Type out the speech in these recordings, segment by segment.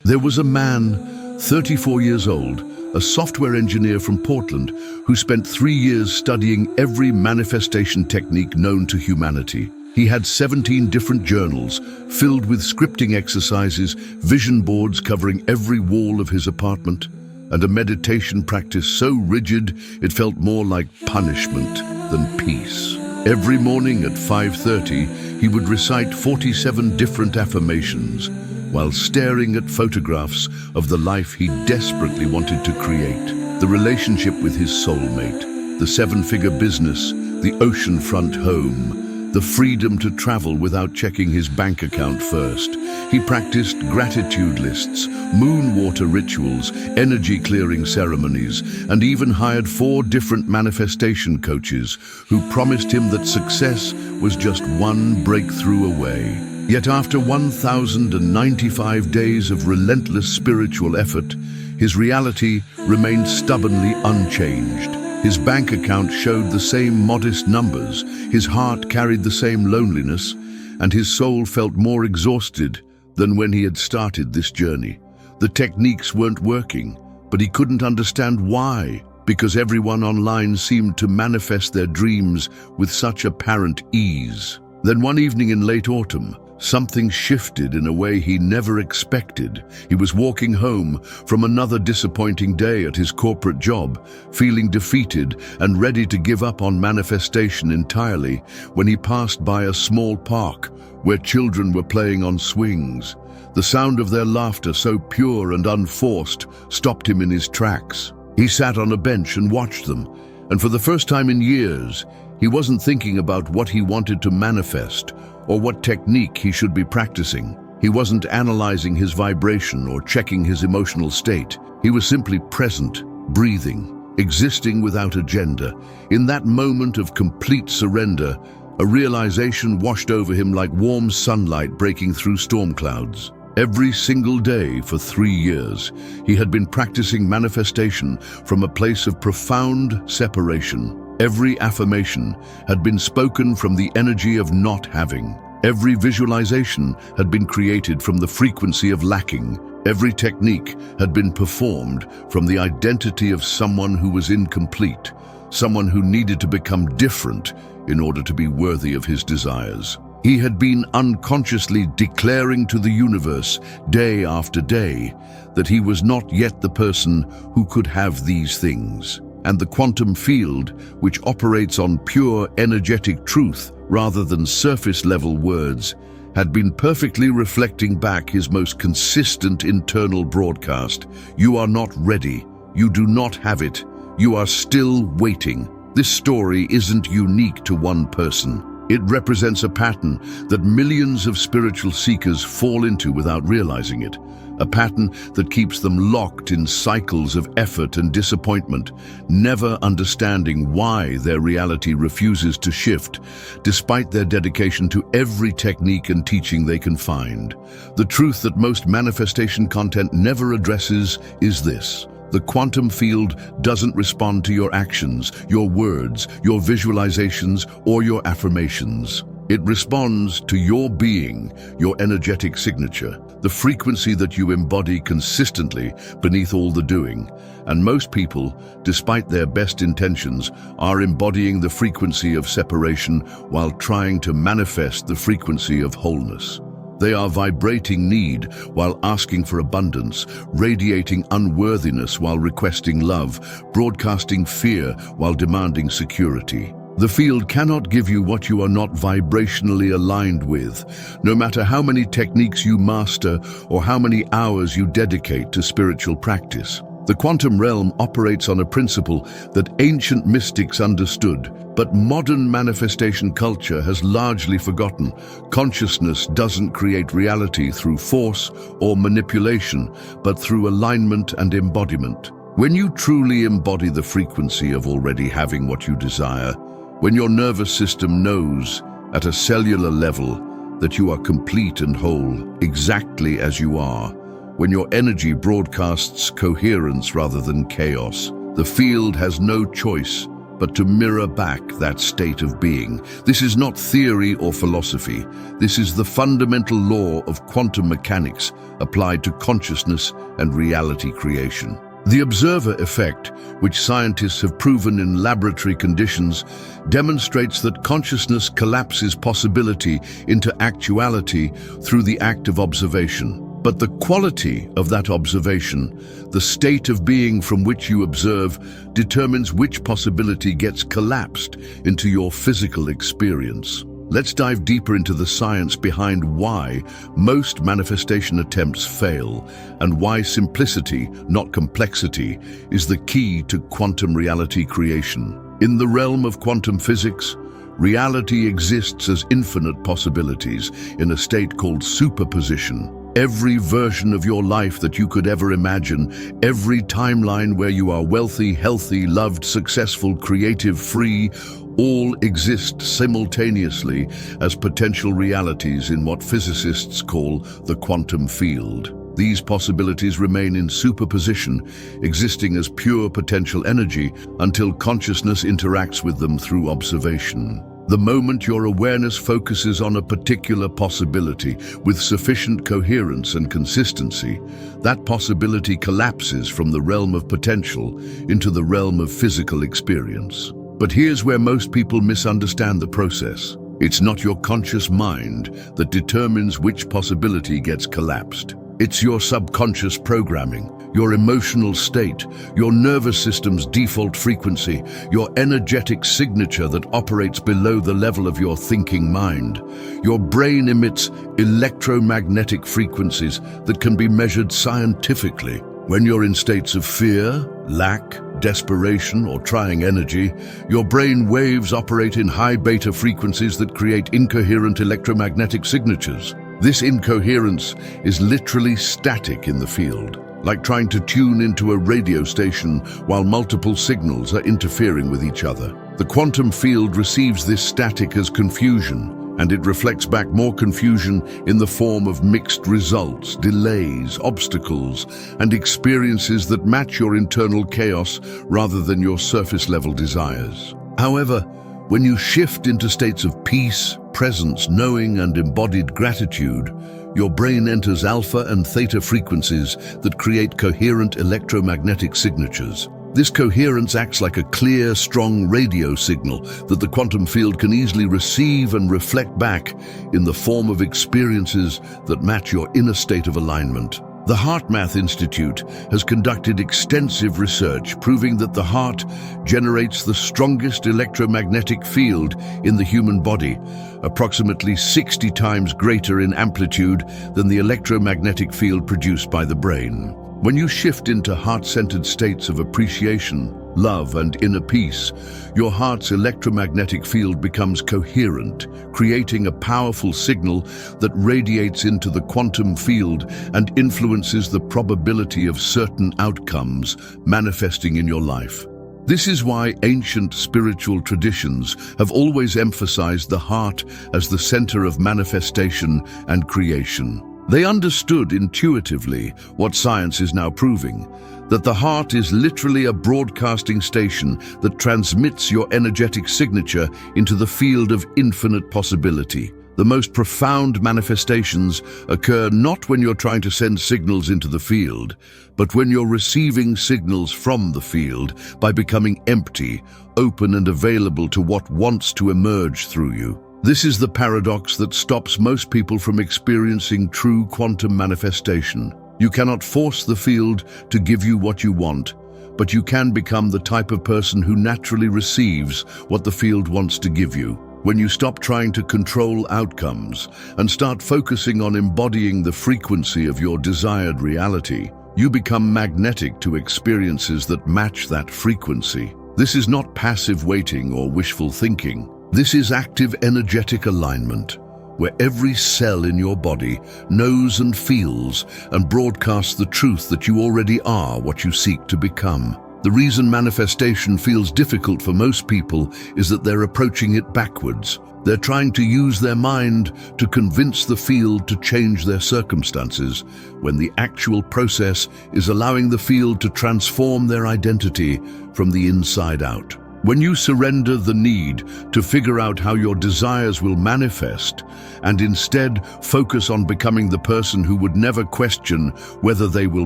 There was a man, 34 years old, a software engineer from Portland, who spent 3 years studying every manifestation technique known to humanity. He had 17 different journals filled with scripting exercises, vision boards covering every wall of his apartment, and a meditation practice so rigid it felt more like punishment than peace. Every morning at 5:30, he would recite 47 different affirmations while staring at photographs of the life he desperately wanted to create. The relationship with his soulmate, the 7-figure business, the oceanfront home, the freedom to travel without checking his bank account first. He practiced gratitude lists, moon water rituals, energy clearing ceremonies, and even hired 4 different manifestation coaches who promised him that success was just one breakthrough away. Yet after 1,095 days of relentless spiritual effort, his reality remained stubbornly unchanged. His bank account showed the same modest numbers, his heart carried the same loneliness, and his soul felt more exhausted than when he had started this journey. The techniques weren't working, but he couldn't understand why, because everyone online seemed to manifest their dreams with such apparent ease. Then one evening in late autumn, something shifted in a way he never expected. He was walking home from another disappointing day at his corporate job, feeling defeated and ready to give up on manifestation entirely, when he passed by a small park where children were playing on swings. The sound of their laughter, so pure and unforced, stopped him in his tracks. He sat on a bench and watched them, and for the first time in years, he wasn't thinking about what he wanted to manifest or what technique he should be practicing. He wasn't analyzing his vibration or checking his emotional state. He was simply present, breathing, existing without agenda. In that moment of complete surrender, a realization washed over him like warm sunlight breaking through storm clouds. Every single day for 3 years, he had been practicing manifestation from a place of profound separation. Every affirmation had been spoken from the energy of not having. Every visualization had been created from the frequency of lacking. Every technique had been performed from the identity of someone who was incomplete, someone who needed to become different in order to be worthy of his desires. He had been unconsciously declaring to the universe, day after day, that he was not yet the person who could have these things. And the quantum field, which operates on pure energetic truth rather than surface-level words, had been perfectly reflecting back his most consistent internal broadcast. You are not ready. You do not have it. You are still waiting. This story isn't unique to one person. It represents a pattern that millions of spiritual seekers fall into without realizing it. A pattern that keeps them locked in cycles of effort and disappointment, never understanding why their reality refuses to shift, despite their dedication to every technique and teaching they can find. The truth that most manifestation content never addresses is this: the quantum field doesn't respond to your actions, your words, your visualizations, or your affirmations. It responds to your being, your energetic signature, the frequency that you embody consistently beneath all the doing. And most people, despite their best intentions, are embodying the frequency of separation while trying to manifest the frequency of wholeness. They are vibrating need while asking for abundance, radiating unworthiness while requesting love, broadcasting fear while demanding security. The field cannot give you what you are not vibrationally aligned with, no matter how many techniques you master or how many hours you dedicate to spiritual practice. The quantum realm operates on a principle that ancient mystics understood, but modern manifestation culture has largely forgotten. Consciousness doesn't create reality through force or manipulation, but through alignment and embodiment. When you truly embody the frequency of already having what you desire, when your nervous system knows at a cellular level that you are complete and whole, exactly as you are, when your energy broadcasts coherence rather than chaos, the field has no choice but to mirror back that state of being. This is not theory or philosophy. This is the fundamental law of quantum mechanics applied to consciousness and reality creation. The observer effect, which scientists have proven in laboratory conditions, demonstrates that consciousness collapses possibility into actuality through the act of observation. But the quality of that observation, the state of being from which you observe, determines which possibility gets collapsed into your physical experience. Let's dive deeper into the science behind why most manifestation attempts fail and why simplicity, not complexity, is the key to quantum reality creation. In the realm of quantum physics, reality exists as infinite possibilities in a state called superposition. Every version of your life that you could ever imagine, every timeline where you are wealthy, healthy, loved, successful, creative, free, all exist simultaneously as potential realities in what physicists call the quantum field. These possibilities remain in superposition, existing as pure potential energy until consciousness interacts with them through observation. The moment your awareness focuses on a particular possibility with sufficient coherence and consistency, that possibility collapses from the realm of potential into the realm of physical experience. But here's where most people misunderstand the process. It's not your conscious mind that determines which possibility gets collapsed. It's your subconscious programming, your emotional state, your nervous system's default frequency, your energetic signature that operates below the level of your thinking mind. Your brain emits electromagnetic frequencies that can be measured scientifically. When you're in states of fear, lack, desperation, or trying energy, your brain waves operate in high beta frequencies that create incoherent electromagnetic signatures. This incoherence is literally static in the field, like trying to tune into a radio station while multiple signals are interfering with each other. The quantum field receives this static as confusion, and it reflects back more confusion in the form of mixed results, delays, obstacles, and experiences that match your internal chaos rather than your surface-level desires. However, when you shift into states of peace, presence, knowing, and embodied gratitude, your brain enters alpha and theta frequencies that create coherent electromagnetic signatures. This coherence acts like a clear, strong radio signal that the quantum field can easily receive and reflect back in the form of experiences that match your inner state of alignment. The HeartMath Institute has conducted extensive research proving that the heart generates the strongest electromagnetic field in the human body, approximately 60 times greater in amplitude than the electromagnetic field produced by the brain. When you shift into heart-centered states of appreciation, love, and inner peace, your heart's electromagnetic field becomes coherent, creating a powerful signal that radiates into the quantum field and influences the probability of certain outcomes manifesting in your life. This is why ancient spiritual traditions have always emphasized the heart as the center of manifestation and creation. They understood intuitively what science is now proving, that the heart is literally a broadcasting station that transmits your energetic signature into the field of infinite possibility. The most profound manifestations occur not when you're trying to send signals into the field, but when you're receiving signals from the field by becoming empty, open, and available to what wants to emerge through you. This is the paradox that stops most people from experiencing true quantum manifestation. You cannot force the field to give you what you want, but you can become the type of person who naturally receives what the field wants to give you. When you stop trying to control outcomes and start focusing on embodying the frequency of your desired reality, you become magnetic to experiences that match that frequency. This is not passive waiting or wishful thinking. This is active energetic alignment, where every cell in your body knows and feels and broadcasts the truth that you already are what you seek to become. The reason manifestation feels difficult for most people is that they're approaching it backwards. They're trying to use their mind to convince the field to change their circumstances, when the actual process is allowing the field to transform their identity from the inside out. When you surrender the need to figure out how your desires will manifest and instead focus on becoming the person who would never question whether they will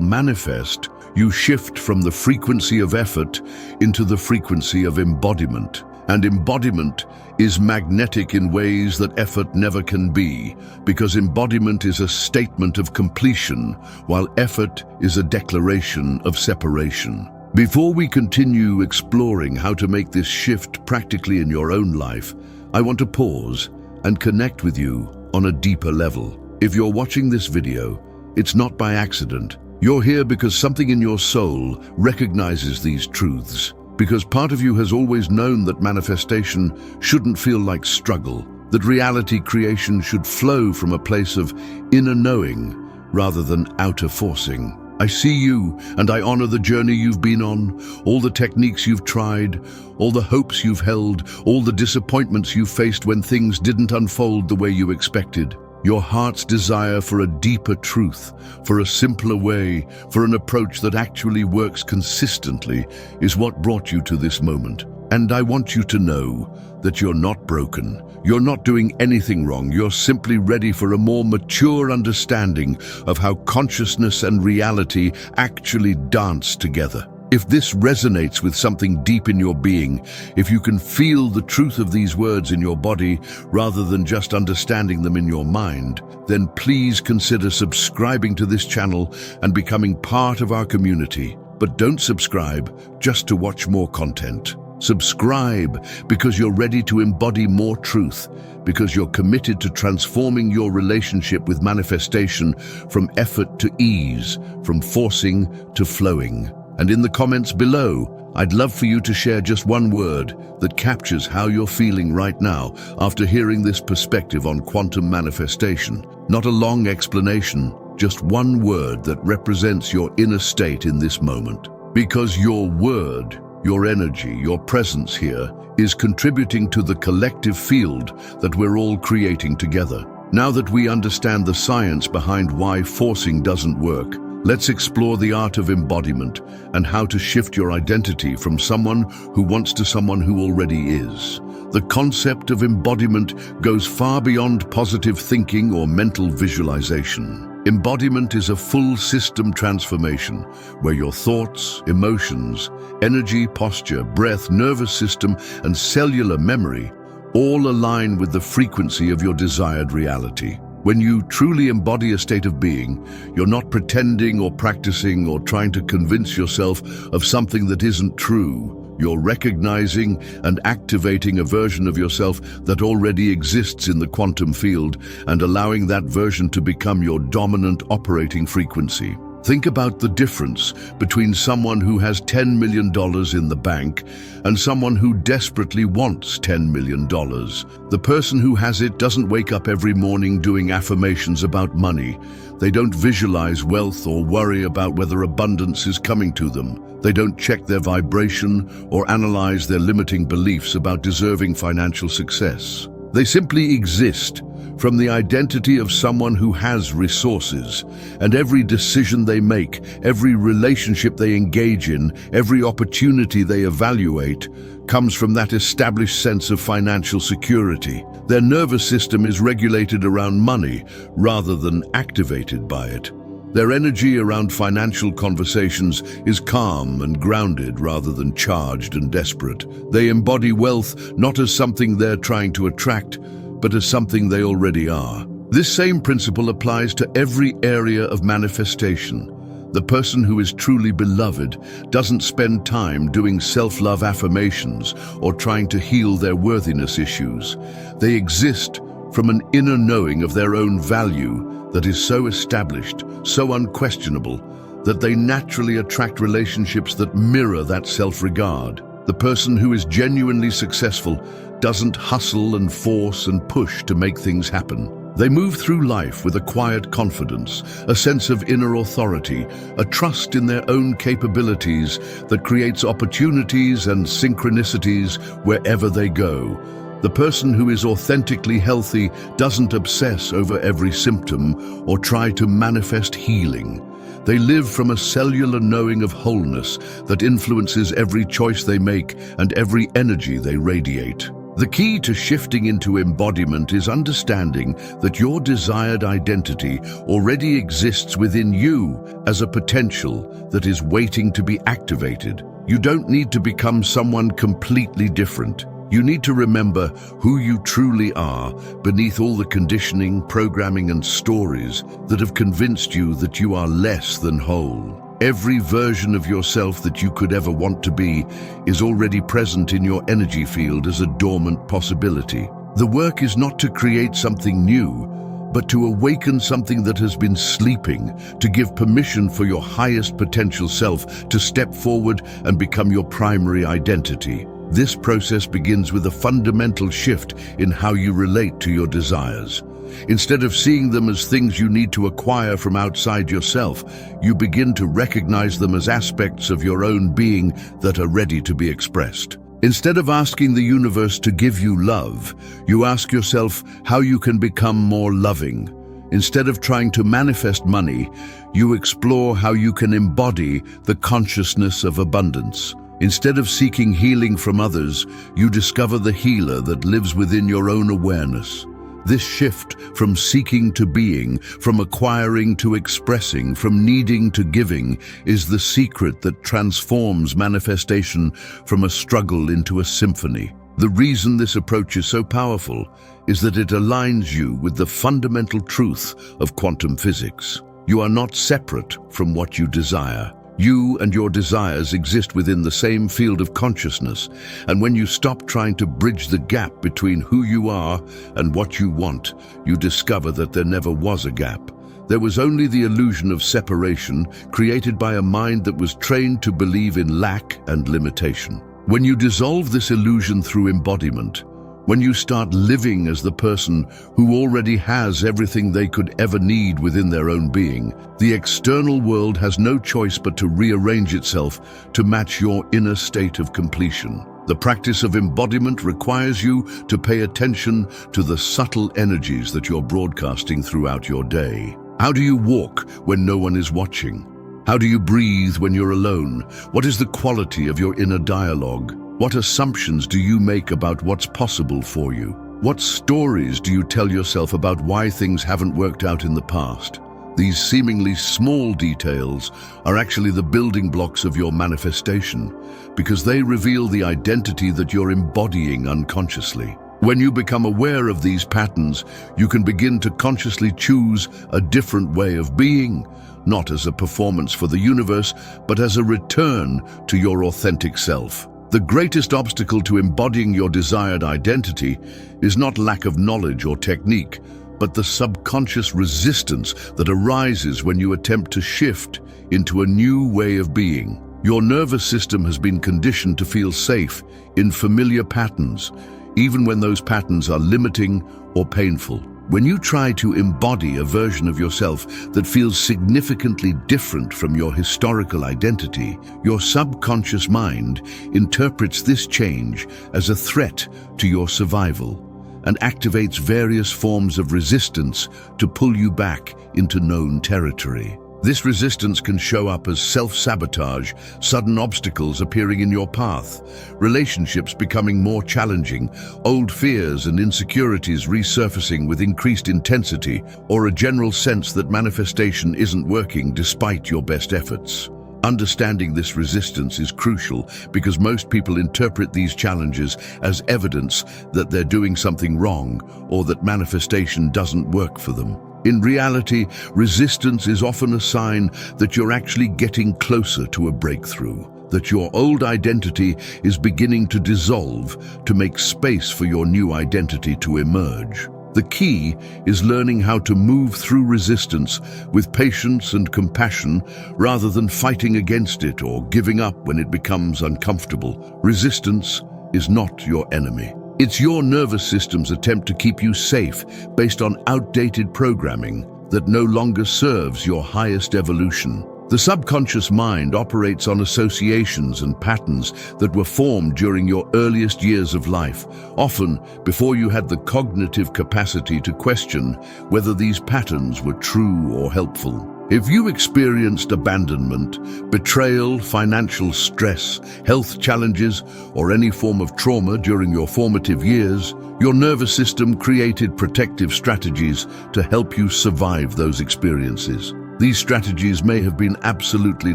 manifest, you shift from the frequency of effort into the frequency of embodiment. And embodiment is magnetic in ways that effort never can be, because embodiment is a statement of completion, while effort is a declaration of separation. Before we continue exploring how to make this shift practically in your own life, I want to pause and connect with you on a deeper level. If you're watching this video, it's not by accident. You're here because something in your soul recognizes these truths. Because part of you has always known that manifestation shouldn't feel like struggle, that reality creation should flow from a place of inner knowing rather than outer forcing. I see you, and I honor the journey you've been on, all the techniques you've tried, all the hopes you've held, all the disappointments you faced when things didn't unfold the way you expected. Your heart's desire for a deeper truth, for a simpler way, for an approach that actually works consistently is what brought you to this moment. And I want you to know that you're not broken. You're not doing anything wrong. You're simply ready for a more mature understanding of how consciousness and reality actually dance together. If this resonates with something deep in your being, if you can feel the truth of these words in your body rather than just understanding them in your mind, then please consider subscribing to this channel and becoming part of our community. But don't subscribe just to watch more content. Subscribe because you're ready to embody more truth, because you're committed to transforming your relationship with manifestation from effort to ease, from forcing to flowing. And in the comments below, I'd love for you to share just one word that captures how you're feeling right now after hearing this perspective on quantum manifestation. Not a long explanation, just one word that represents your inner state in this moment. Because your word, your energy, your presence here is contributing to the collective field that we're all creating together. Now that we understand the science behind why forcing doesn't work, let's explore the art of embodiment and how to shift your identity from someone who wants to someone who already is. The concept of embodiment goes far beyond positive thinking or mental visualization. Embodiment is a full system transformation where your thoughts, emotions, energy, posture, breath, nervous system, and cellular memory all align with the frequency of your desired reality. When you truly embody a state of being, you're not pretending or practicing or trying to convince yourself of something that isn't true. You're recognizing and activating a version of yourself that already exists in the quantum field and allowing that version to become your dominant operating frequency. Think about the difference between someone who has $10 million in the bank and someone who desperately wants $10 million. The person who has it doesn't wake up every morning doing affirmations about money. They don't visualize wealth or worry about whether abundance is coming to them. They don't check their vibration or analyze their limiting beliefs about deserving financial success. They simply exist from the identity of someone who has resources, and every decision they make, every relationship they engage in, every opportunity they evaluate, comes from that established sense of financial security. Their nervous system is regulated around money rather than activated by it. Their energy around financial conversations is calm and grounded rather than charged and desperate. They embody wealth not as something they're trying to attract, but as something they already are. This same principle applies to every area of manifestation. The person who is truly beloved doesn't spend time doing self-love affirmations or trying to heal their worthiness issues. They exist from an inner knowing of their own value that is so established, so unquestionable, that they naturally attract relationships that mirror that self-regard. The person who is genuinely successful doesn't hustle and force and push to make things happen. They move through life with a quiet confidence, a sense of inner authority, a trust in their own capabilities that creates opportunities and synchronicities wherever they go. The person who is authentically healthy doesn't obsess over every symptom or try to manifest healing. They live from a cellular knowing of wholeness that influences every choice they make and every energy they radiate. The key to shifting into embodiment is understanding that your desired identity already exists within you as a potential that is waiting to be activated. You don't need to become someone completely different. You need to remember who you truly are beneath all the conditioning, programming, and stories that have convinced you that you are less than whole. Every version of yourself that you could ever want to be is already present in your energy field as a dormant possibility. The work is not to create something new, but to awaken something that has been sleeping, to give permission for your highest potential self to step forward and become your primary identity. This process begins with a fundamental shift in how you relate to your desires. Instead of seeing them as things you need to acquire from outside yourself, you begin to recognize them as aspects of your own being that are ready to be expressed. Instead of asking the universe to give you love, you ask yourself how you can become more loving. Instead of trying to manifest money, you explore how you can embody the consciousness of abundance. Instead of seeking healing from others, you discover the healer that lives within your own awareness. This shift from seeking to being, from acquiring to expressing, from needing to giving, is the secret that transforms manifestation from a struggle into a symphony. The reason this approach is so powerful is that it aligns you with the fundamental truth of quantum physics. You are not separate from what you desire. You and your desires exist within the same field of consciousness, and when you stop trying to bridge the gap between who you are and what you want, you discover that there never was a gap. There was only the illusion of separation created by a mind that was trained to believe in lack and limitation. When you dissolve this illusion through embodiment, when you start living as the person who already has everything they could ever need within their own being, the external world has no choice but to rearrange itself to match your inner state of completion. The practice of embodiment requires you to pay attention to the subtle energies that you're broadcasting throughout your day. How do you walk when no one is watching? How do you breathe when you're alone? What is the quality of your inner dialogue? What assumptions do you make about what's possible for you? What stories do you tell yourself about why things haven't worked out in the past? These seemingly small details are actually the building blocks of your manifestation, because they reveal the identity that you're embodying unconsciously. When you become aware of these patterns, you can begin to consciously choose a different way of being, not as a performance for the universe, but as a return to your authentic self. The greatest obstacle to embodying your desired identity is not lack of knowledge or technique, but the subconscious resistance that arises when you attempt to shift into a new way of being. Your nervous system has been conditioned to feel safe in familiar patterns, even when those patterns are limiting or painful. When you try to embody a version of yourself that feels significantly different from your historical identity, your subconscious mind interprets this change as a threat to your survival and activates various forms of resistance to pull you back into known territory. This resistance can show up as self-sabotage, sudden obstacles appearing in your path, relationships becoming more challenging, old fears and insecurities resurfacing with increased intensity, or a general sense that manifestation isn't working despite your best efforts. Understanding this resistance is crucial because most people interpret these challenges as evidence that they're doing something wrong or that manifestation doesn't work for them. In reality, resistance is often a sign that you're actually getting closer to a breakthrough, that your old identity is beginning to dissolve to make space for your new identity to emerge. The key is learning how to move through resistance with patience and compassion rather than fighting against it or giving up when it becomes uncomfortable. Resistance is not your enemy. It's your nervous system's attempt to keep you safe based on outdated programming that no longer serves your highest evolution. The subconscious mind operates on associations and patterns that were formed during your earliest years of life, often before you had the cognitive capacity to question whether these patterns were true or helpful. If you experienced abandonment, betrayal, financial stress, health challenges, or any form of trauma during your formative years, your nervous system created protective strategies to help you survive those experiences. These strategies may have been absolutely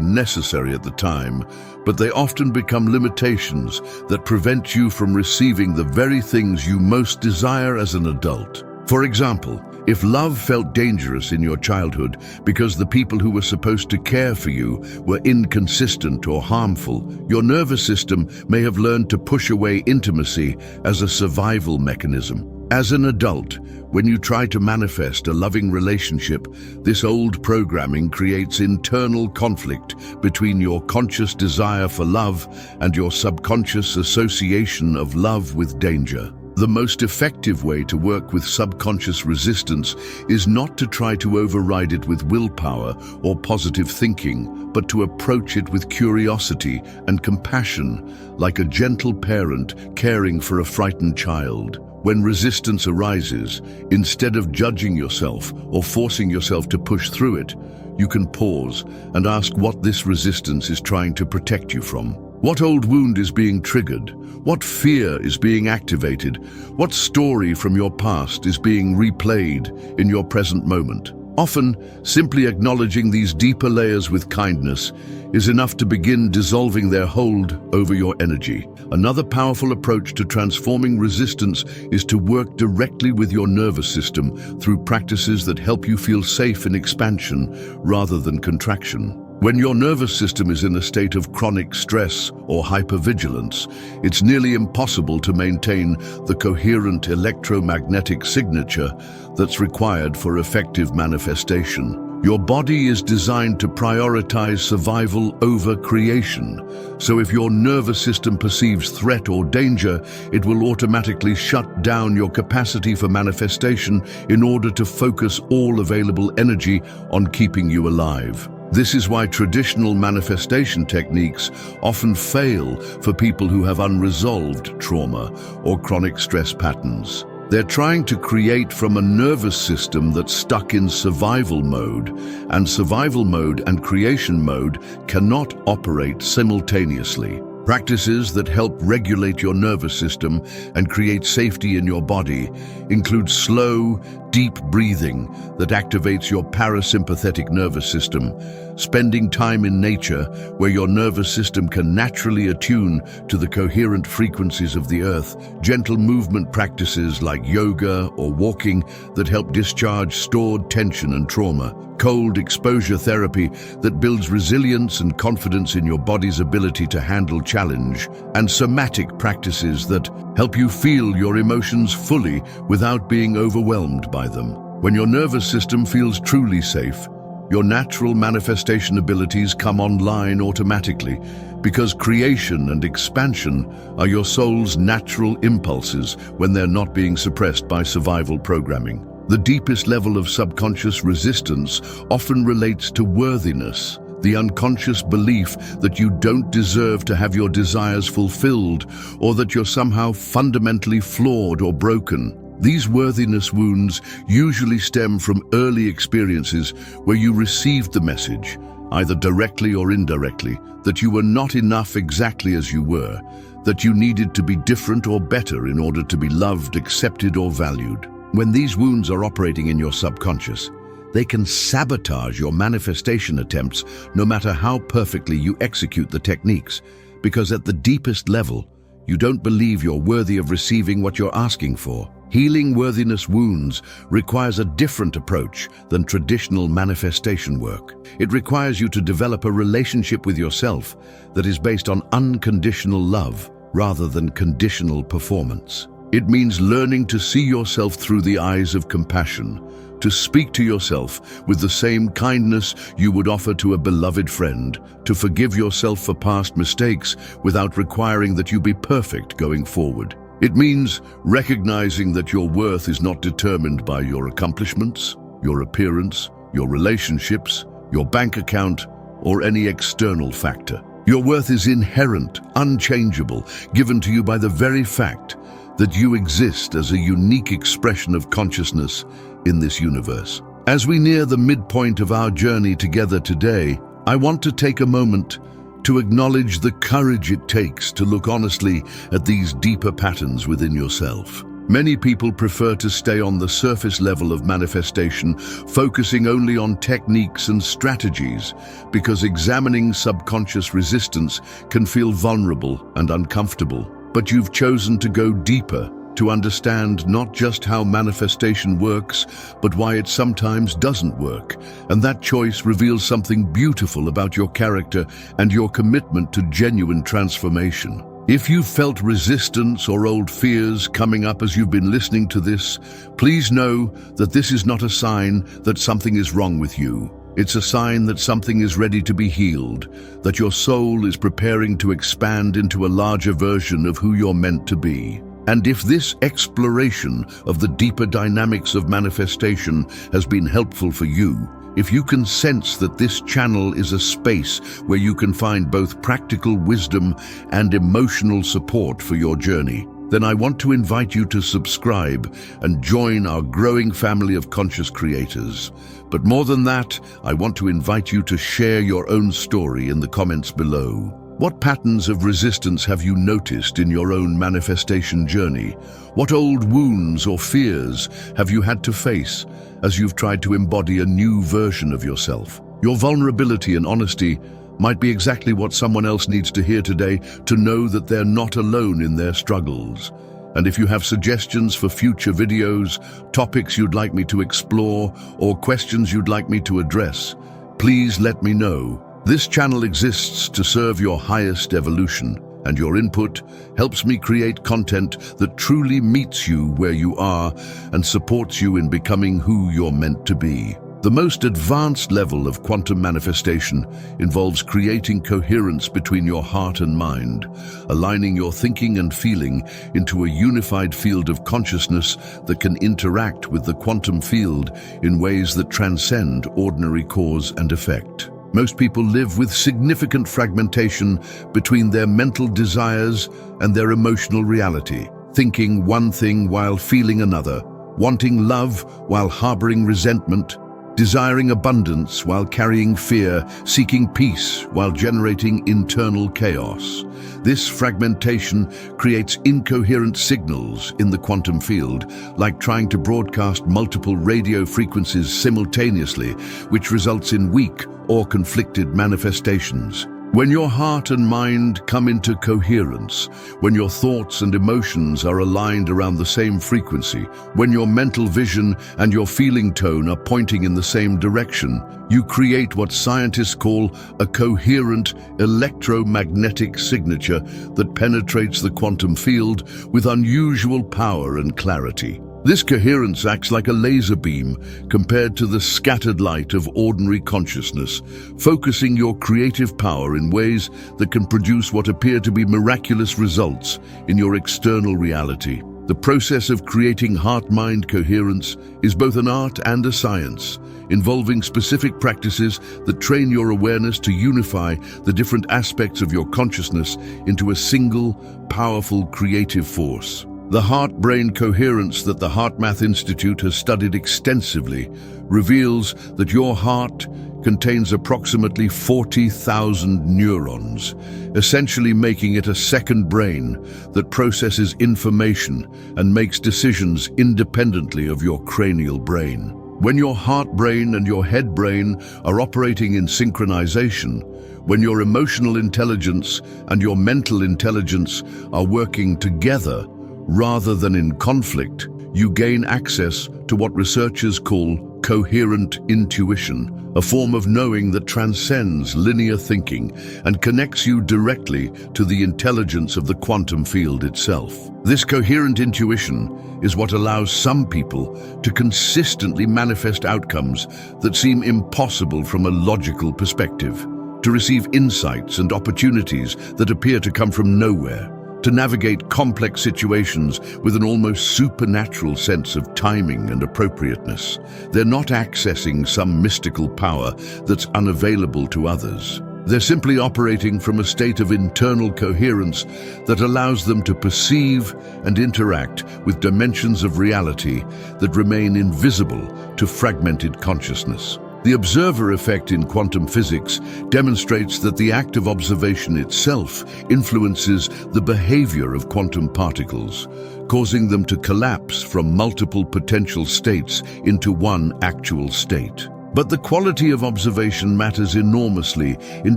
necessary at the time, but they often become limitations that prevent you from receiving the very things you most desire as an adult. For example, if love felt dangerous in your childhood because the people who were supposed to care for you were inconsistent or harmful, your nervous system may have learned to push away intimacy as a survival mechanism. As an adult, when you try to manifest a loving relationship, this old programming creates internal conflict between your conscious desire for love and your subconscious association of love with danger. The most effective way to work with subconscious resistance is not to try to override it with willpower or positive thinking, but to approach it with curiosity and compassion, like a gentle parent caring for a frightened child. When resistance arises, instead of judging yourself or forcing yourself to push through it, you can pause and ask what this resistance is trying to protect you from. What old wound is being triggered? What fear is being activated? What story from your past is being replayed in your present moment? Often, simply acknowledging these deeper layers with kindness is enough to begin dissolving their hold over your energy. Another powerful approach to transforming resistance is to work directly with your nervous system through practices that help you feel safe in expansion rather than contraction. When your nervous system is in a state of chronic stress or hypervigilance, it's nearly impossible to maintain the coherent electromagnetic signature that's required for effective manifestation. Your body is designed to prioritize survival over creation, so if your nervous system perceives threat or danger, it will automatically shut down your capacity for manifestation in order to focus all available energy on keeping you alive. This is why traditional manifestation techniques often fail for people who have unresolved trauma or chronic stress patterns. They're trying to create from a nervous system that's stuck in survival mode, and survival mode and creation mode cannot operate simultaneously. Practices that help regulate your nervous system and create safety in your body include slow, deep breathing that activates your parasympathetic nervous system, spending time in nature where your nervous system can naturally attune to the coherent frequencies of the earth, gentle movement practices like yoga or walking that help discharge stored tension and trauma, cold exposure therapy that builds resilience and confidence in your body's ability to handle challenge, and somatic practices that help you feel your emotions fully without being overwhelmed by them. When your nervous system feels truly safe, your natural manifestation abilities come online automatically, because creation and expansion are your soul's natural impulses when they're not being suppressed by survival programming. The deepest level of subconscious resistance often relates to worthiness, the unconscious belief that you don't deserve to have your desires fulfilled or that you're somehow fundamentally flawed or broken. These worthiness wounds usually stem from early experiences where you received the message, either directly or indirectly, that you were not enough exactly as you were, that you needed to be different or better in order to be loved, accepted, or valued. When these wounds are operating in your subconscious, they can sabotage your manifestation attempts no matter how perfectly you execute the techniques, because at the deepest level, you don't believe you're worthy of receiving what you're asking for. Healing worthiness wounds requires a different approach than traditional manifestation work. It requires you to develop a relationship with yourself that is based on unconditional love rather than conditional performance. It means learning to see yourself through the eyes of compassion, to speak to yourself with the same kindness you would offer to a beloved friend, to forgive yourself for past mistakes without requiring that you be perfect going forward. It means recognizing that your worth is not determined by your accomplishments, your appearance, your relationships, your bank account, or any external factor. Your worth is inherent, unchangeable, given to you by the very fact that you exist as a unique expression of consciousness in this universe. As we near the midpoint of our journey together today, I want to take a moment to acknowledge the courage it takes to look honestly at these deeper patterns within yourself. Many people prefer to stay on the surface level of manifestation, focusing only on techniques and strategies, because examining subconscious resistance can feel vulnerable and uncomfortable. But you've chosen to go deeper, to understand not just how manifestation works, but why it sometimes doesn't work. And that choice reveals something beautiful about your character and your commitment to genuine transformation. If you've felt resistance or old fears coming up as you've been listening to this, please know that this is not a sign that something is wrong with you. It's a sign that something is ready to be healed, that your soul is preparing to expand into a larger version of who you're meant to be. And if this exploration of the deeper dynamics of manifestation has been helpful for you, if you can sense that this channel is a space where you can find both practical wisdom and emotional support for your journey, then I want to invite you to subscribe and join our growing family of conscious creators. But more than that, I want to invite you to share your own story in the comments below. What patterns of resistance have you noticed in your own manifestation journey? What old wounds or fears have you had to face as you've tried to embody a new version of yourself? Your vulnerability and honesty might be exactly what someone else needs to hear today, to know that they're not alone in their struggles. And if you have suggestions for future videos, topics you'd like me to explore, or questions you'd like me to address, please let me know. This channel exists to serve your highest evolution, and your input helps me create content that truly meets you where you are and supports you in becoming who you're meant to be. The most advanced level of quantum manifestation involves creating coherence between your heart and mind, aligning your thinking and feeling into a unified field of consciousness that can interact with the quantum field in ways that transcend ordinary cause and effect. Most people live with significant fragmentation between their mental desires and their emotional reality, thinking one thing while feeling another, wanting love while harboring resentment, desiring abundance while carrying fear, seeking peace while generating internal chaos. This fragmentation creates incoherent signals in the quantum field, like trying to broadcast multiple radio frequencies simultaneously, which results in weak or conflicted manifestations. When your heart and mind come into coherence, when your thoughts and emotions are aligned around the same frequency, when your mental vision and your feeling tone are pointing in the same direction, you create what scientists call a coherent electromagnetic signature that penetrates the quantum field with unusual power and clarity. This coherence acts like a laser beam compared to the scattered light of ordinary consciousness, focusing your creative power in ways that can produce what appear to be miraculous results in your external reality. The process of creating heart-mind coherence is both an art and a science, involving specific practices that train your awareness to unify the different aspects of your consciousness into a single, powerful creative force. The heart-brain coherence that the HeartMath Institute has studied extensively reveals that your heart contains approximately 40,000 neurons, essentially making it a second brain that processes information and makes decisions independently of your cranial brain. When your heart brain and your head brain are operating in synchronization, when your emotional intelligence and your mental intelligence are working together, rather than in conflict, you gain access to what researchers call coherent intuition, a form of knowing that transcends linear thinking and connects you directly to the intelligence of the quantum field itself. This coherent intuition is what allows some people to consistently manifest outcomes that seem impossible from a logical perspective, to receive insights and opportunities that appear to come from nowhere, to navigate complex situations with an almost supernatural sense of timing and appropriateness. They're not accessing some mystical power that's unavailable to others. They're simply operating from a state of internal coherence that allows them to perceive and interact with dimensions of reality that remain invisible to fragmented consciousness. The observer effect in quantum physics demonstrates that the act of observation itself influences the behavior of quantum particles, causing them to collapse from multiple potential states into one actual state. But the quality of observation matters enormously in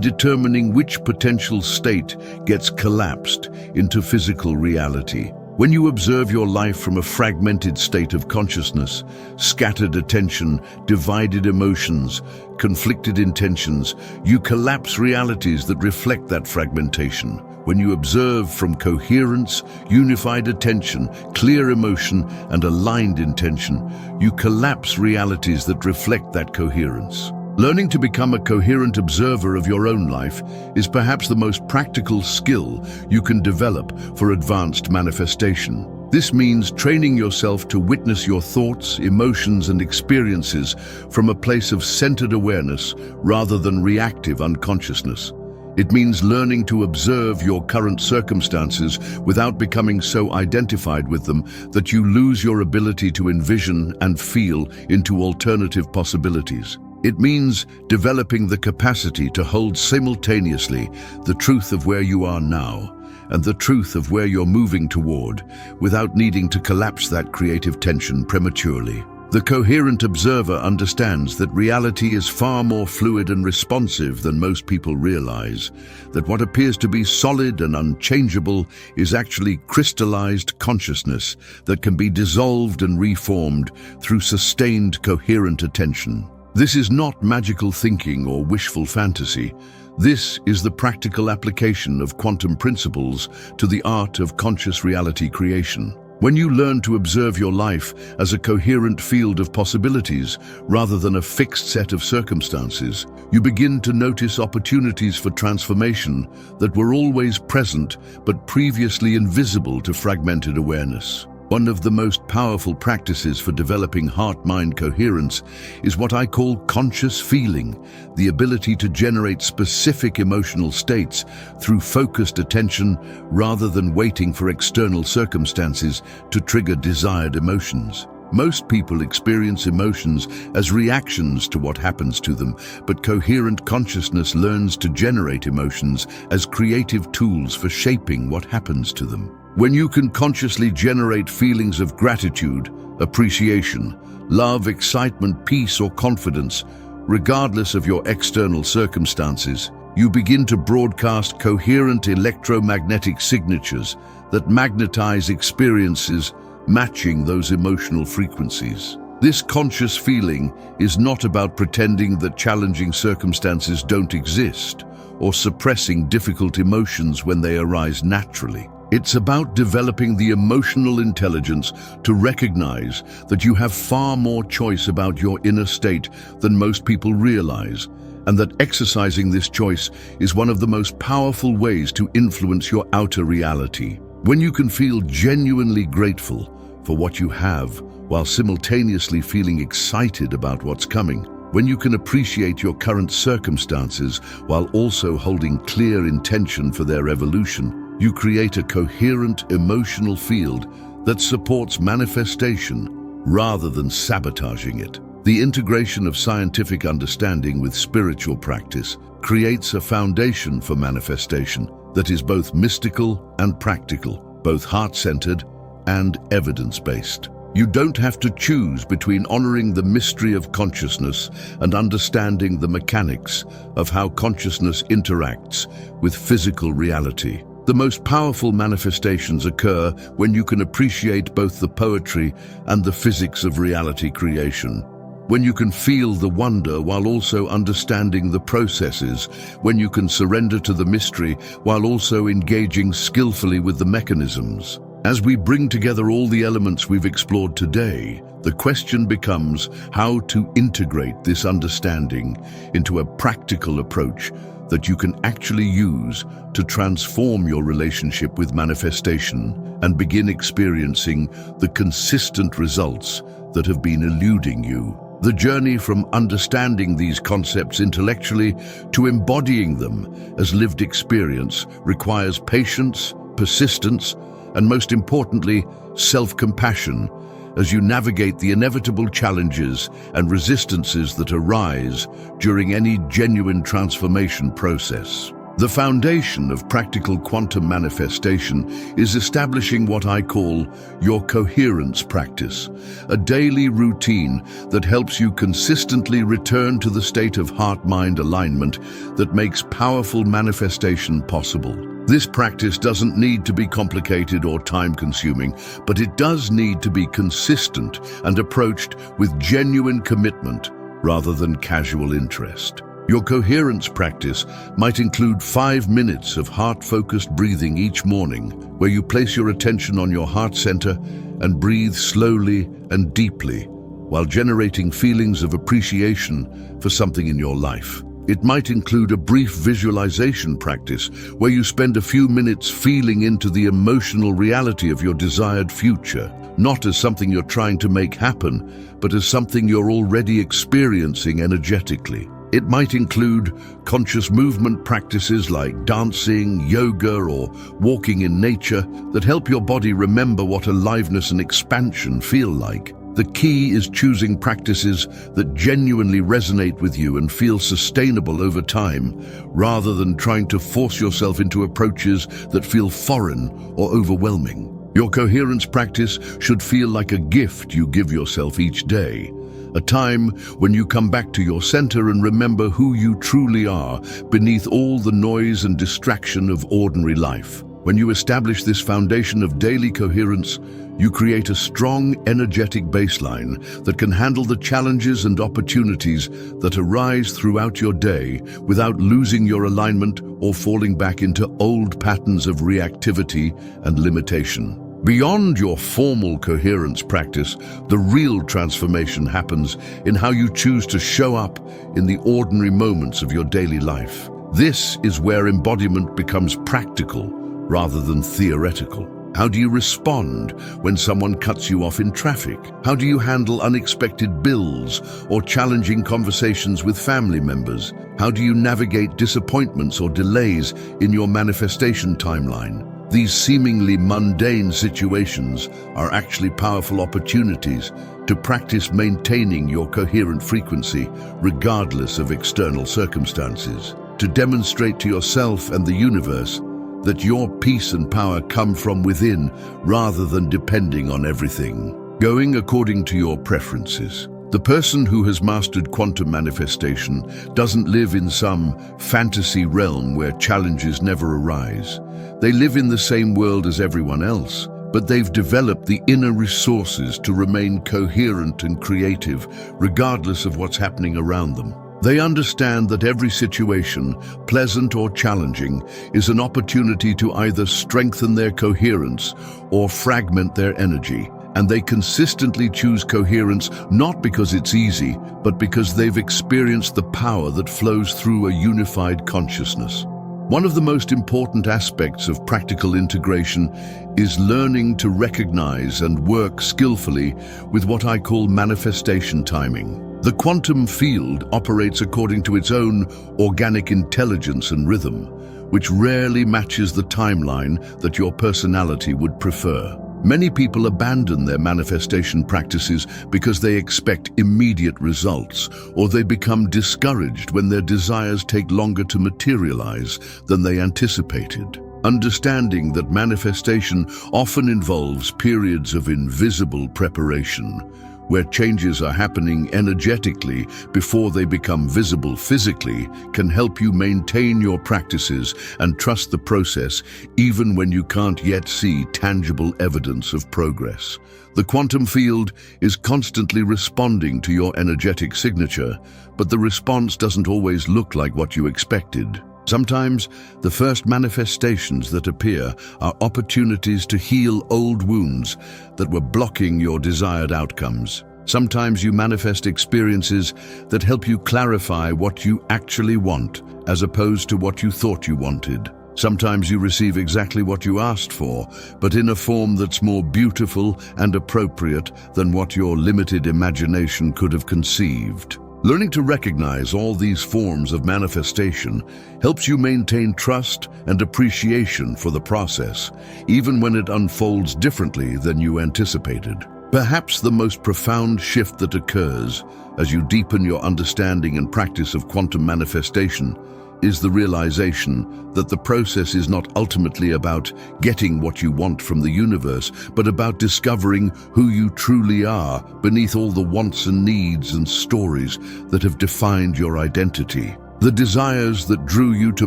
determining which potential state gets collapsed into physical reality. When you observe your life from a fragmented state of consciousness, scattered attention, divided emotions, conflicted intentions, you collapse realities that reflect that fragmentation. When you observe from coherence, unified attention, clear emotion, and aligned intention, you collapse realities that reflect that coherence. Learning to become a coherent observer of your own life is perhaps the most practical skill you can develop for advanced manifestation. This means training yourself to witness your thoughts, emotions, and experiences from a place of centered awareness rather than reactive unconsciousness. It means learning to observe your current circumstances without becoming so identified with them that you lose your ability to envision and feel into alternative possibilities. It means developing the capacity to hold simultaneously the truth of where you are now and the truth of where you're moving toward, without needing to collapse that creative tension prematurely. The coherent observer understands that reality is far more fluid and responsive than most people realize, that what appears to be solid and unchangeable is actually crystallized consciousness that can be dissolved and reformed through sustained coherent attention. This is not magical thinking or wishful fantasy. This is the practical application of quantum principles to the art of conscious reality creation. When you learn to observe your life as a coherent field of possibilities rather than a fixed set of circumstances, you begin to notice opportunities for transformation that were always present but previously invisible to fragmented awareness. One of the most powerful practices for developing heart-mind coherence is what I call conscious feeling, the ability to generate specific emotional states through focused attention rather than waiting for external circumstances to trigger desired emotions. Most people experience emotions as reactions to what happens to them, but coherent consciousness learns to generate emotions as creative tools for shaping what happens to them. When you can consciously generate feelings of gratitude, appreciation, love, excitement, peace, or confidence, regardless of your external circumstances, you begin to broadcast coherent electromagnetic signatures that magnetize experiences matching those emotional frequencies. This conscious feeling is not about pretending that challenging circumstances don't exist or suppressing difficult emotions when they arise naturally. It's about developing the emotional intelligence to recognize that you have far more choice about your inner state than most people realize, and that exercising this choice is one of the most powerful ways to influence your outer reality. When you can feel genuinely grateful for what you have while simultaneously feeling excited about what's coming, when you can appreciate your current circumstances while also holding clear intention for their evolution, you create a coherent emotional field that supports manifestation rather than sabotaging it. The integration of scientific understanding with spiritual practice creates a foundation for manifestation that is both mystical and practical, both heart-centered and evidence-based. You don't have to choose between honoring the mystery of consciousness and understanding the mechanics of how consciousness interacts with physical reality. The most powerful manifestations occur when you can appreciate both the poetry and the physics of reality creation. When you can feel the wonder while also understanding the processes, when you can surrender to the mystery while also engaging skillfully with the mechanisms. As we bring together all the elements we've explored today, the question becomes how to integrate this understanding into a practical approach that you can actually use to transform your relationship with manifestation and begin experiencing the consistent results that have been eluding you. The journey from understanding these concepts intellectually to embodying them as lived experience requires patience, persistence, and most importantly, self-compassion as you navigate the inevitable challenges and resistances that arise during any genuine transformation process. The foundation of practical quantum manifestation is establishing what I call your coherence practice, a daily routine that helps you consistently return to the state of heart-mind alignment that makes powerful manifestation possible. This practice doesn't need to be complicated or time-consuming, but it does need to be consistent and approached with genuine commitment rather than casual interest. Your coherence practice might include 5 minutes of heart-focused breathing each morning, where you place your attention on your heart center and breathe slowly and deeply, while generating feelings of appreciation for something in your life. It might include a brief visualization practice, where you spend a few minutes feeling into the emotional reality of your desired future, not as something you're trying to make happen, but as something you're already experiencing energetically. It might include conscious movement practices like dancing, yoga, or walking in nature that help your body remember what aliveness and expansion feel like. The key is choosing practices that genuinely resonate with you and feel sustainable over time, rather than trying to force yourself into approaches that feel foreign or overwhelming. Your coherence practice should feel like a gift you give yourself each day, a time when you come back to your center and remember who you truly are beneath all the noise and distraction of ordinary life. When you establish this foundation of daily coherence, you create a strong, energetic baseline that can handle the challenges and opportunities that arise throughout your day without losing your alignment or falling back into old patterns of reactivity and limitation. Beyond your formal coherence practice, the real transformation happens in how you choose to show up in the ordinary moments of your daily life. This is where embodiment becomes practical rather than theoretical. How do you respond when someone cuts you off in traffic? How do you handle unexpected bills or challenging conversations with family members? How do you navigate disappointments or delays in your manifestation timeline? These seemingly mundane situations are actually powerful opportunities to practice maintaining your coherent frequency regardless of external circumstances, to demonstrate to yourself and the universe that your peace and power come from within rather than depending on everything going according to your preferences. The person who has mastered quantum manifestation doesn't live in some fantasy realm where challenges never arise. They live in the same world as everyone else, but they've developed the inner resources to remain coherent and creative, regardless of what's happening around them. They understand that every situation, pleasant or challenging, is an opportunity to either strengthen their coherence or fragment their energy. And they consistently choose coherence not because it's easy, but because they've experienced the power that flows through a unified consciousness. One of the most important aspects of practical integration is learning to recognize and work skillfully with what I call manifestation timing. The quantum field operates according to its own organic intelligence and rhythm, which rarely matches the timeline that your personality would prefer. Many people abandon their manifestation practices because they expect immediate results, or they become discouraged when their desires take longer to materialize than they anticipated. Understanding that manifestation often involves periods of invisible preparation, where changes are happening energetically before they become visible physically, can help you maintain your practices and trust the process even when you can't yet see tangible evidence of progress. The quantum field is constantly responding to your energetic signature, but the response doesn't always look like what you expected. Sometimes, the first manifestations that appear are opportunities to heal old wounds that were blocking your desired outcomes. Sometimes you manifest experiences that help you clarify what you actually want, as opposed to what you thought you wanted. Sometimes you receive exactly what you asked for, but in a form that's more beautiful and appropriate than what your limited imagination could have conceived. Learning to recognize all these forms of manifestation helps you maintain trust and appreciation for the process, even when it unfolds differently than you anticipated. Perhaps the most profound shift that occurs as you deepen your understanding and practice of quantum manifestation is the realization that the process is not ultimately about getting what you want from the universe, but about discovering who you truly are beneath all the wants and needs and stories that have defined your identity. The desires that drew you to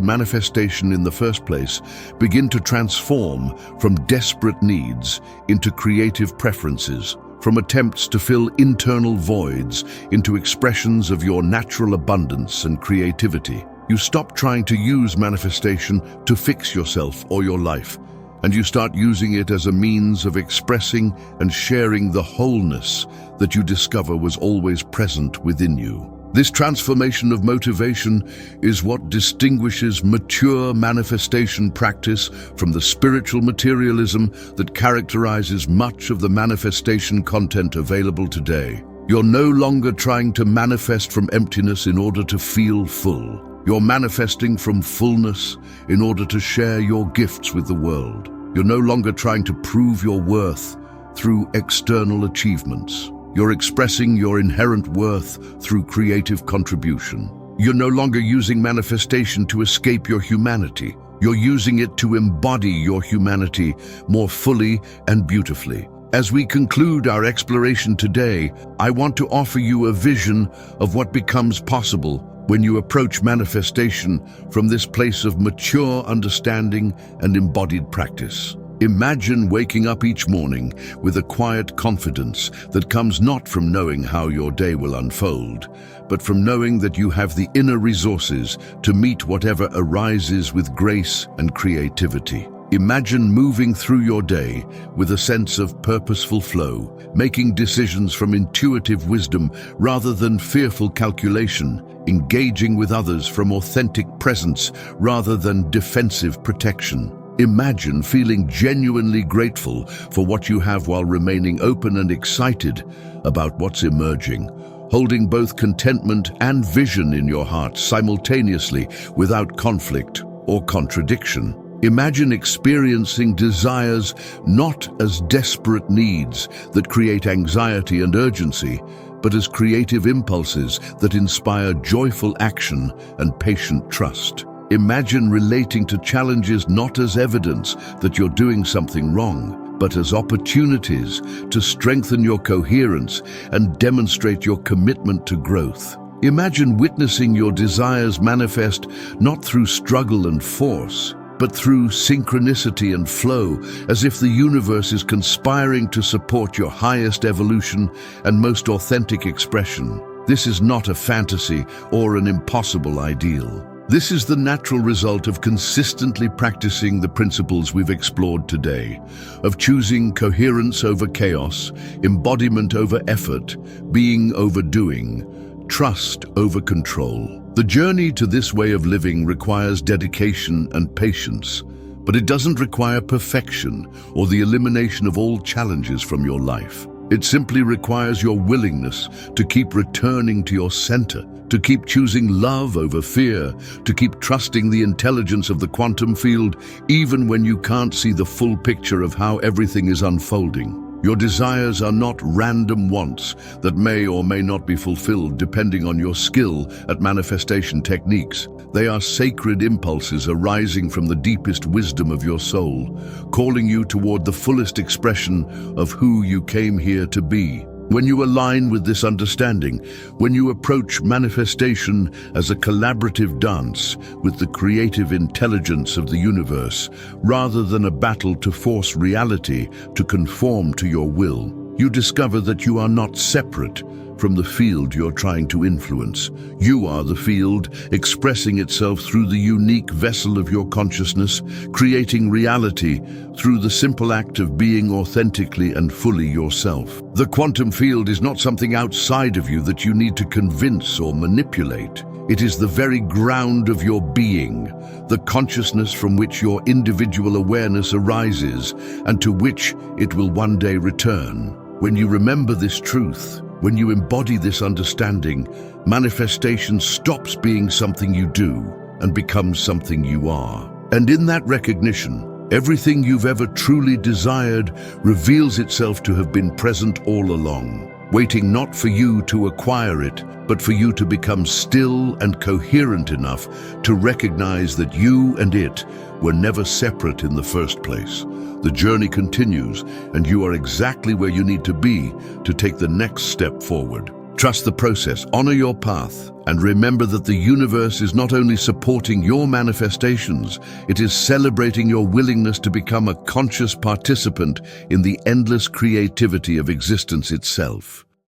manifestation in the first place begin to transform from desperate needs into creative preferences, from attempts to fill internal voids into expressions of your natural abundance and creativity. You stop trying to use manifestation to fix yourself or your life, and you start using it as a means of expressing and sharing the wholeness that you discover was always present within you. This transformation of motivation is what distinguishes mature manifestation practice from the spiritual materialism that characterizes much of the manifestation content available today. You're no longer trying to manifest from emptiness in order to feel full. You're manifesting from fullness in order to share your gifts with the world. You're no longer trying to prove your worth through external achievements. You're expressing your inherent worth through creative contribution. You're no longer using manifestation to escape your humanity. You're using it to embody your humanity more fully and beautifully. As we conclude our exploration today, I want to offer you a vision of what becomes possible when you approach manifestation from this place of mature understanding and embodied practice. Imagine waking up each morning with a quiet confidence that comes not from knowing how your day will unfold, but from knowing that you have the inner resources to meet whatever arises with grace and creativity. Imagine moving through your day with a sense of purposeful flow, making decisions from intuitive wisdom rather than fearful calculation, engaging with others from authentic presence rather than defensive protection. Imagine feeling genuinely grateful for what you have while remaining open and excited about what's emerging, holding both contentment and vision in your heart simultaneously without conflict or contradiction. Imagine experiencing desires not as desperate needs that create anxiety and urgency, but as creative impulses that inspire joyful action and patient trust. Imagine relating to challenges not as evidence that you're doing something wrong, but as opportunities to strengthen your coherence and demonstrate your commitment to growth. Imagine witnessing your desires manifest not through struggle and force, but through synchronicity and flow, as if the universe is conspiring to support your highest evolution and most authentic expression. This is not a fantasy or an impossible ideal. This is the natural result of consistently practicing the principles we've explored today, of choosing coherence over chaos, embodiment over effort, being over doing, trust over control. The journey to this way of living requires dedication and patience, but it doesn't require perfection or the elimination of all challenges from your life. It simply requires your willingness to keep returning to your center, to keep choosing love over fear, to keep trusting the intelligence of the quantum field, even when you can't see the full picture of how everything is unfolding. Your desires are not random wants that may or may not be fulfilled depending on your skill at manifestation techniques. They are sacred impulses arising from the deepest wisdom of your soul, calling you toward the fullest expression of who you came here to be. When you align with this understanding, when you approach manifestation as a collaborative dance with the creative intelligence of the universe, rather than a battle to force reality to conform to your will, you discover that you are not separate from the field you're trying to influence. You are the field, expressing itself through the unique vessel of your consciousness, creating reality through the simple act of being authentically and fully yourself. The quantum field is not something outside of you that you need to convince or manipulate. It is the very ground of your being, the consciousness from which your individual awareness arises and to which it will one day return. When you remember this truth, when you embody this understanding, manifestation stops being something you do and becomes something you are. And in that recognition, everything you've ever truly desired reveals itself to have been present all along, waiting not for you to acquire it, but for you to become still and coherent enough to recognize that you and it were never separate in the first place. The journey continues, and you are exactly where you need to be to take the next step forward. Trust the process, honor your path, and remember that the universe is not only supporting your manifestations, it is celebrating your willingness to become a conscious participant in the endless creativity of existence itself.